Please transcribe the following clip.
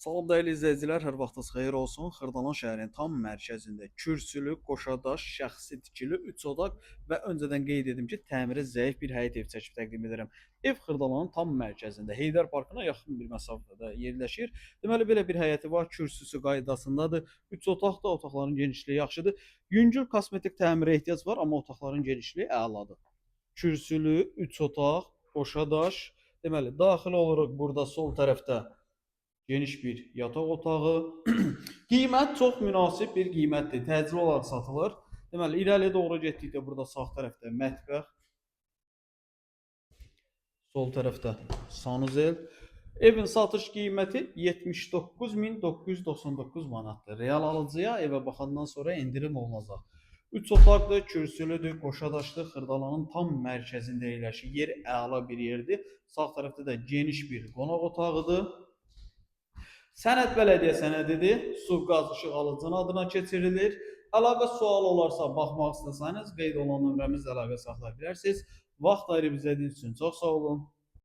Salam dəyərli izləyicilər, hər vaxtınız xeyir olsun. Xırdalan şəhərinin tam mərkəzində kürsülü, qoşadaş, şəxsi tikili 3 otaq və öncədən qeyd edim ki, təmiri zəif bir həyət ev çəkib təqdim edirəm. Ev Xırdalanın tam mərkəzində, Heydər Parkına yaxın bir məsafədə yerləşir. Deməli belə bir həyəti var, kürsüsü qaydasındadır. 3 otaqda, otaqların genişliyi yaxşıdır. Yüngül kosmetik təmirə ehtiyac var, amma otaqların genişliyi əladır. Kürsülü 3 otaq, qoşadaş. Deməli, daxil oluruq burada sol tərəfdə geniş bir yataq otağı. Qiymət çox münasib bir qiymətdir. Təcili olaraq satılır. Deməli, irəliyə doğru getdikdə burada sağ tərəfdə mətbəx, sol tərəfdə sanuzel. Evin satış qiyməti 79.999 manatdır. Real alıcıya evə baxandan sonra endirim olunacaq. 3 otaqdır, kürsülüdür, qoşadaşlı, Xırdalanın tam mərkəzində yerləşir. Yer əla bir yerdir. Sağ tərəfdə də geniş bir qonaq otağıdır. Sənəd bələdiyyə sənədidir. Su, qaz, işıq alıcının adına keçirilir. Əlavə sual olarsa, baxmaq istəsəniz, qeyd olunan nömrəmizlə əlaqə saxlaya bilərsiniz. Vaxt ayırıb izlədiyiniz üçün çox sağ olun.